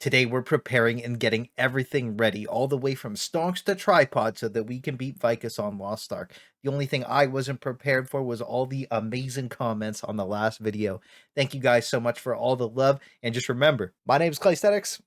Today we're preparing and getting everything ready, all the way from stonks to tripod, so that we can beat VYKAS on Lost Ark. The only thing I wasn't prepared for was all the amazing comments on the last video. Thank you guys so much for all the love, and just remember, my name is Claysthetics,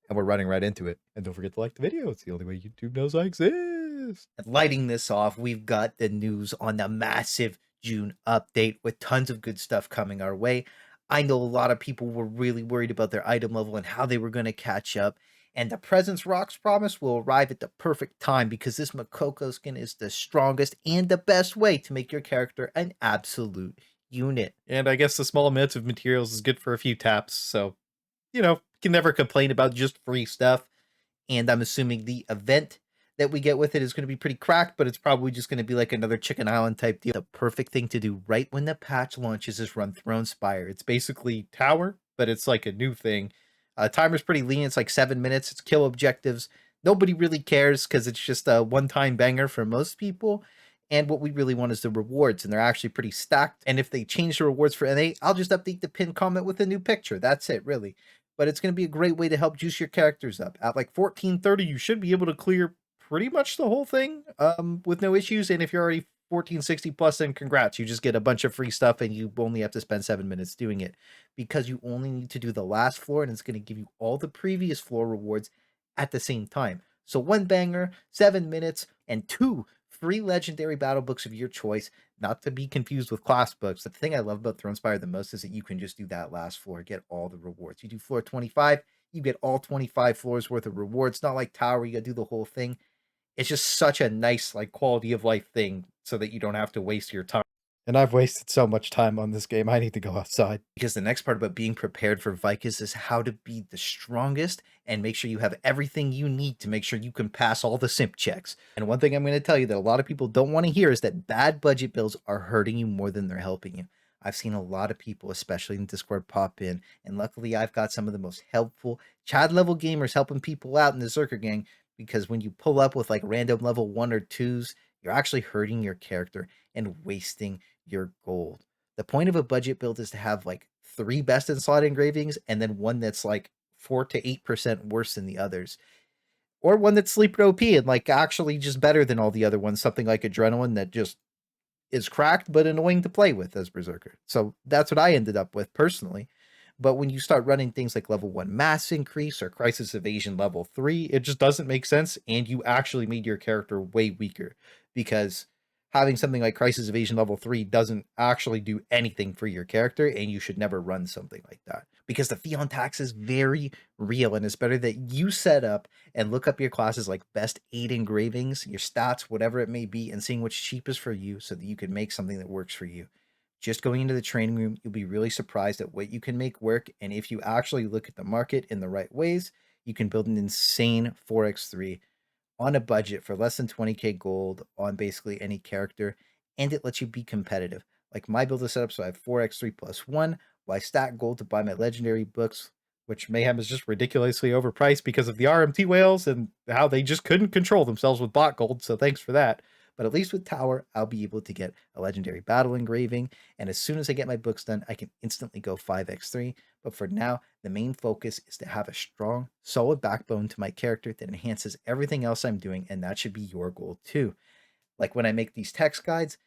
and we're running right into it. And don't forget to like the video, it's the only way YouTube knows I exist. And lighting this off, we've got the news on the massive June update with tons of good stuff coming our way. I know a lot of people were really worried about their item level and how they were going to catch up. And the Presence Rocks promise will arrive at the perfect time because this Makoko skin is the strongest and the best way to make your character an absolute unit. And I guess the small amounts of materials is good for a few taps, so, can never complain about just free stuff. And I'm assuming the event that we get with it is going to be pretty cracked, but it's probably just going to be like another Chicken Island type deal. The perfect thing to do right when the patch launches is run Throne Spire. It's basically Tower, but it's like a new thing. Timer's pretty lean. It's like 7 minutes. It's kill objectives. Nobody really cares because it's just a one-time banger for most people. And what we really want is the rewards, and they're actually pretty stacked. And if they change the rewards for NA, I'll just update the pinned comment with a new picture. That's it, really. But it's going to be a great way to help juice your characters up. At like 1430, you should be able to clear pretty much the whole thing with no issues. And if you're already 1460 plus, then congrats. You just get a bunch of free stuff and you only have to spend 7 minutes doing it, because you only need to do the last floor and it's going to give you all the previous floor rewards at the same time. So one banger, 7 minutes, and 2 free legendary battle books of your choice, not to be confused with class books. The thing I love about Throne Spire the most is that you can just do that last floor, get all the rewards. You do floor 25, you get all 25 floors worth of rewards. Not like Tower, you gotta do the whole thing. It's just such a nice, like, quality of life thing so that you don't have to waste your time. And I've wasted so much time on this game, I need to go outside. Because the next part about being prepared for VYKAS is how to be the strongest and make sure you have everything you need to make sure you can pass all the simp checks. And one thing I'm going to tell you that a lot of people don't want to hear is that bad budget builds are hurting you more than they're helping you. I've seen a lot of people, especially in Discord, pop in, and luckily I've got some of the most helpful Chad level gamers helping people out in the ZERKERGANG, because when you pull up with like random level 1 or 2s, you're actually hurting your character and wasting your gold. The point of a budget build is to have like 3 best in slot engravings and then one that's like 4 to 8% worse than the others. Or one that's sleeper OP and like actually just better than all the other ones, something like Adrenaline that just is cracked but annoying to play with as Berserker. So that's what I ended up with personally. But when you start running things like level 1 mass increase or crisis evasion level 3, it just doesn't make sense, and you actually made your character way weaker, because having something like crisis evasion level 3 doesn't actually do anything for your character, and you should never run something like that. Because the Fion tax is very real, and it's better that you set up and look up your classes like best 8 engravings, your stats, whatever it may be, and seeing what's cheapest for you so that you can make something that works for you. Just going into the training room, you'll be really surprised at what you can make work. And if you actually look at the market in the right ways, you can build an insane 4x3 on a budget for less than 20k gold on basically any character. And it lets you be competitive. Like my build is set up so I have 4x3 plus 1, while I stack gold to buy my legendary books, which Mayhem is just ridiculously overpriced because of the RMT whales and how they just couldn't control themselves with bot gold. So thanks for that. But at least with Tower, I'll be able to get a legendary battle engraving, and as soon as I get my books done, I can instantly go 5x3. But for now, the main focus is to have a strong, solid backbone to my character that enhances everything else I'm doing, and that should be your goal too. Like when I make these text guides,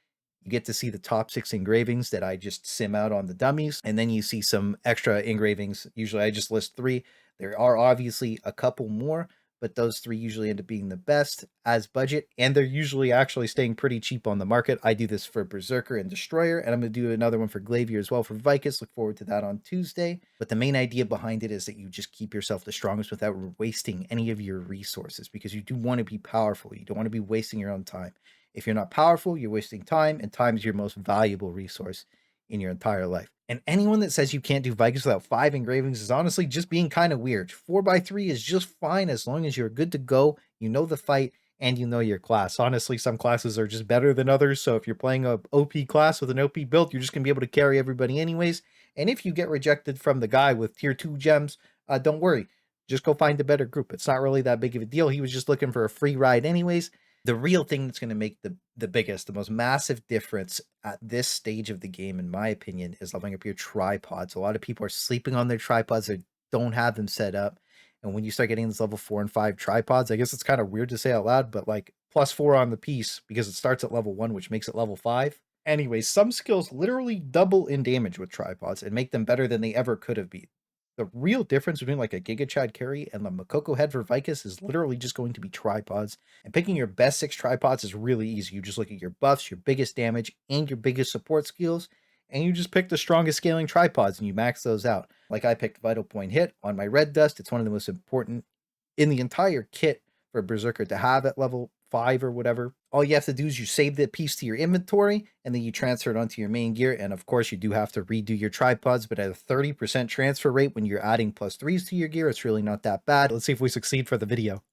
you get to see the top 6 engravings that I just sim out on the dummies, and then you see some extra engravings. Usually I just list 3. There are obviously a couple more, but those 3 usually end up being the best as budget, and they're usually actually staying pretty cheap on the market. I do this for Berserker and Destroyer, and I'm going to do another one for Glavier as well for VYKAS. Look forward to that on Tuesday. But the main idea behind it is that you just keep yourself the strongest without wasting any of your resources, because you do want to be powerful. You don't want to be wasting your own time. If you're not powerful, you're wasting time, and time is your most valuable resource in your entire life. And anyone that says you can't do VYKAS without 5 engravings is honestly just being kind of weird. 4x3 is just fine as long as you're good to go, you know the fight, and you know your class. Honestly, some classes are just better than others, so if you're playing a OP class with an OP build, you're just going to be able to carry everybody anyways. And if you get rejected from the guy with tier 2 gems, don't worry. Just go find a better group. It's not really that big of a deal. He was just looking for a free ride anyways. The real thing that's going to make the biggest, the most massive difference at this stage of the game, in my opinion, is leveling up your tripods. A lot of people are sleeping on their tripods or don't have them set up. And when you start getting these level 4 and 5 tripods, I guess it's kind of weird to say out loud, but like +4 on the piece because it starts at level 1, which makes it level 5. Anyways, some skills literally double in damage with tripods and make them better than they ever could have been. The real difference between like a Giga Chad carry and the Makoko head for VYKAS is literally just going to be tripods. And picking your best 6 tripods is really easy. You just look at your buffs, your biggest damage, and your biggest support skills, and you just pick the strongest scaling tripods and you max those out. Like I picked Vital Point Hit on my Red Dust. It's one of the most important in the entire kit for a Berserker to have at level 5 or whatever. All you have to do is you save that piece to your inventory and then you transfer it onto your main gear. And of course, you do have to redo your tripods, but at a 30% transfer rate when you're adding +3s to your gear, it's really not that bad. Let's see if we succeed for the video.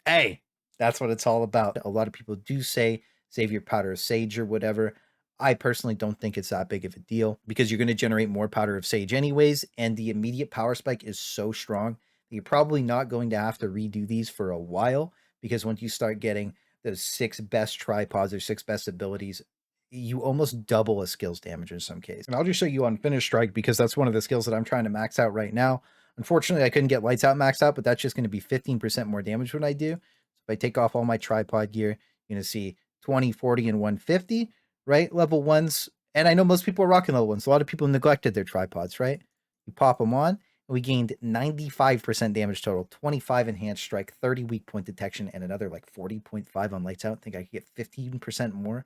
Hey, that's what it's all about. A lot of people do say save your powder of sage or whatever. I personally don't think it's that big of a deal because you're going to generate more powder of sage anyways, and the immediate power spike is so strong that you're probably not going to have to redo these for a while, because once you start getting those 6 best tripods or 6 best abilities, you almost double a skill's damage in some case. And I'll just show you on Finish Strike because that's one of the skills that I'm trying to max out right now. Unfortunately, I couldn't get Lights Out maxed out, but that's just going to be 15% more damage when I do. So if I take off all my tripod gear, you're going to see 20, 40, and 150, right? Level 1s. And I know most people are rocking level 1s. A lot of people neglected their tripods, right? You pop them on, and we gained 95% damage total, 25 enhanced strike, 30 weak point detection, and another like 40.5 on Lights Out. I think I could get 15% more,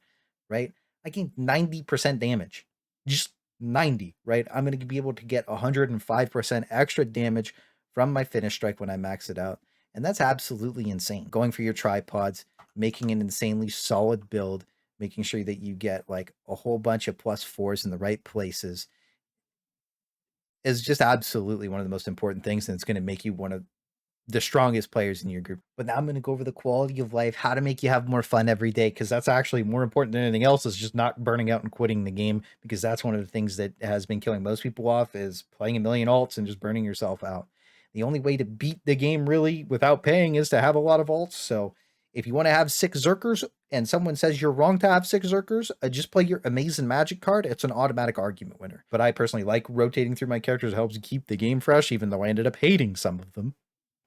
right? I gained 90% damage. Just 90, right? I'm going to be able to get 105% extra damage from my Finish Strike when I max it out. And that's absolutely insane. Going for your tripods, making an insanely solid build, making sure that you get like a whole bunch of +4s in the right places is just absolutely one of the most important things. And it's going to make you one of the strongest players in your group. But now I'm going to go over the quality of life, how to make you have more fun every day, because that's actually more important than anything else, is just not burning out and quitting the game, because that's one of the things that has been killing most people off, is playing a million alts and just burning yourself out. The only way to beat the game really without paying is to have a lot of alts. So if you want to have 6 Zerkers and someone says you're wrong to have 6 Zerkers, just play your Amazing Magic card. It's an automatic argument winner. But I personally like rotating through my characters. It helps keep the game fresh, even though I ended up hating some of them.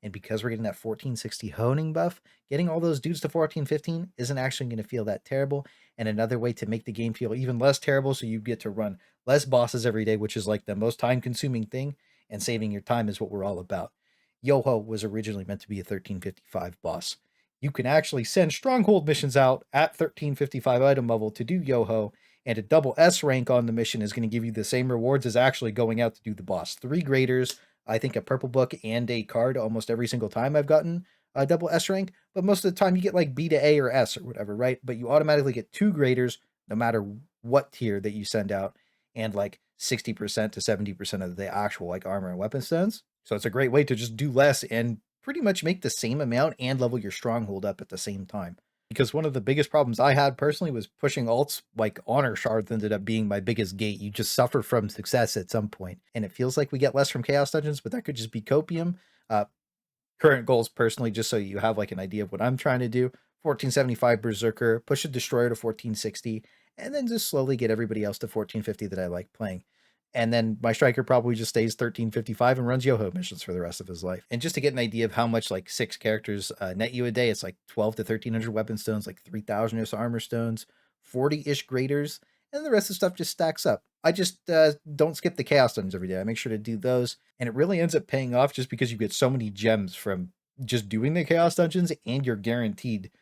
And because we're getting that 1460 honing buff, getting all those dudes to 1415 isn't actually going to feel that terrible. And another way to make the game feel even less terrible, so you get to run less bosses every day, which is like the most time-consuming thing, and saving your time is what we're all about. Yoho was originally meant to be a 1355 boss. You can actually send stronghold missions out at 1355 item level to do Yoho, and a double S rank on the mission is going to give you the same rewards as actually going out to do the boss. 3 graders, I think a purple book and a card almost every single time I've gotten a double S rank, but most of the time you get like B to A or S or whatever, right? But you automatically get 2 graders no matter what tier that you send out, and like 60% to 70% of the actual like armor and weapon stones. So it's a great way to just do less and pretty much make the same amount and level your stronghold up at the same time. Because one of the biggest problems I had personally was pushing alts. Like honor shards ended up being my biggest gate. You just suffer from success at some point, and it feels like we get less from chaos dungeons, but that could just be copium. Current goals personally, just so you have like an idea of what I'm trying to do: 1475 Berserker, push a destroyer to 1460, and then just slowly get everybody else to 1450 that I like playing. And then my striker probably just stays 1355 and runs Yoho missions for the rest of his life. And just to get an idea of how much like 6 characters net you a day, it's like 12 to 1300 weapon stones, like 3000-ish armor stones, 40-ish graders, and the rest of the stuff just stacks up. I just don't skip the chaos dungeons every day. I make sure to do those, and it really ends up paying off just because you get so many gems from just doing the chaos dungeons, and you're guaranteed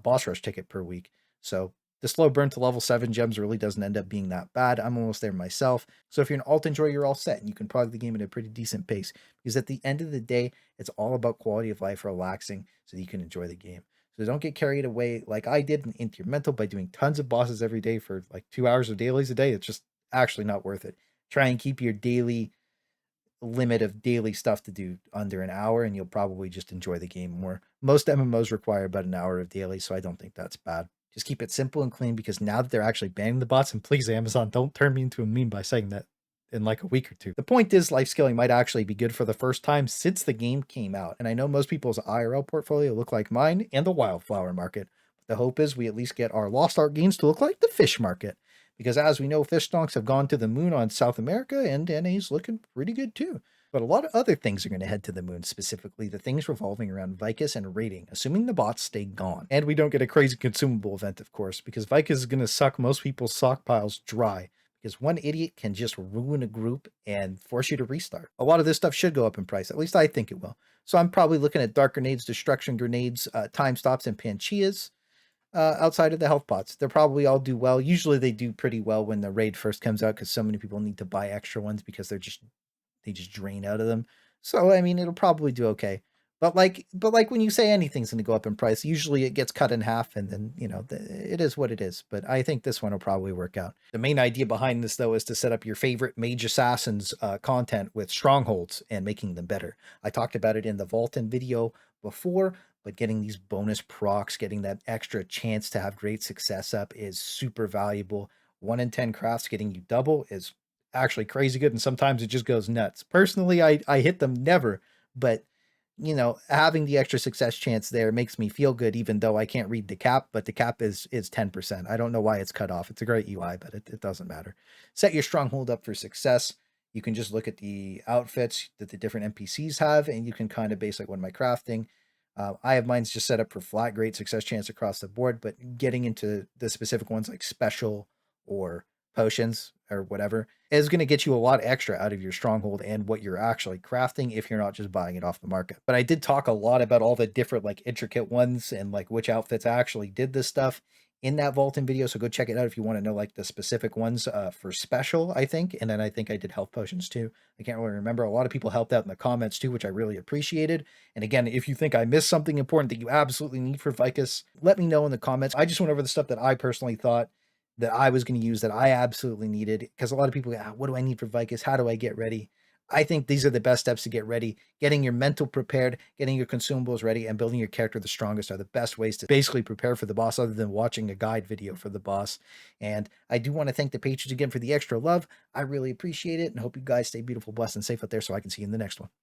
boss rush ticket per week. So the slow burn to level 7 gems really doesn't end up being that bad. I'm almost there myself. So if you're an alt enjoyer, you're all set, and you can prog the game at a pretty decent pace, because at the end of the day, it's all about quality of life, relaxing, so that you can enjoy the game. So don't get carried away like I did into your mental by doing tons of bosses every day for like 2 hours of dailies a day. It's just actually not worth it. Try and keep your daily limit of daily stuff to do under an hour, and you'll probably just enjoy the game more. Most MMOs require about an hour of daily, so I don't think that's bad. Just keep it simple and clean, because now that they're actually banning the bots, and please Amazon, don't turn me into a meme by saying that in like a week or two. The point is, life scaling might actually be good for the first time since the game came out. And I know most people's IRL portfolio look like mine and the wildflower market. But the hope is we at least get our lost art gains to look like the fish market, because as we know, fish stonks have gone to the moon on South America, and NA's looking pretty good too. But a lot of other things are going to head to the moon, specifically the things revolving around VYKAS and raiding, assuming the bots stay gone. And we don't get a crazy consumable event, of course, because VYKAS is going to suck most people's stockpiles dry, because one idiot can just ruin a group and force you to restart. A lot of this stuff should go up in price, at least I think it will. So I'm probably looking at dark grenades, destruction grenades, time stops, and panchias. Outside of the health pots, they'll probably all do well. Usually they do pretty well when the raid first comes out, because so many people need to buy extra ones because they just drain out of them. So I mean, it'll probably do okay. But like when you say anything's going to go up in price, usually it gets cut in half, and then it is what it is. But I think this one will probably work out. The main idea behind this, though, is to set up your favorite mage assassins content with strongholds and making them better. I talked about it in the Vaulton video before, but getting these bonus procs, getting that extra chance to have great success up is super valuable. 1 in 10 crafts getting you double is actually crazy good, and sometimes it just goes nuts. Personally, I hit them never, but having the extra success chance there makes me feel good, even though I can't read the cap, but the cap is 10%. I don't know why it's cut off. It's a great UI, but it doesn't matter. Set your stronghold up for success. You can just look at the outfits that the different NPCs have, and you can kind of base like what am I crafting. I have mine's just set up for flat, great success chance across the board, but getting into the specific ones like special or potions or whatever is going to get you a lot extra out of your stronghold and what you're actually crafting if you're not just buying it off the market. But I did talk a lot about all the different like intricate ones and like which outfits actually did this stuff in that Vaulton video, so go check it out if you want to know like the specific ones for special, I think. And then I think I did health potions too. I can't really remember. A lot of people helped out in the comments too, which I really appreciated. And again, if you think I missed something important that you absolutely need for VYKAS, let me know in the comments. I just went over the stuff that I personally thought that I was going to use that I absolutely needed, because a lot of people, what do I need for VYKAS? How do I get ready? I think these are the best steps to get ready. Getting your mental prepared, getting your consumables ready, and building your character the strongest are the best ways to basically prepare for the boss, other than watching a guide video for the boss. And I do want to thank the patrons again for the extra love. I really appreciate it, and hope you guys stay beautiful, blessed, and safe out there, so I can see you in the next one.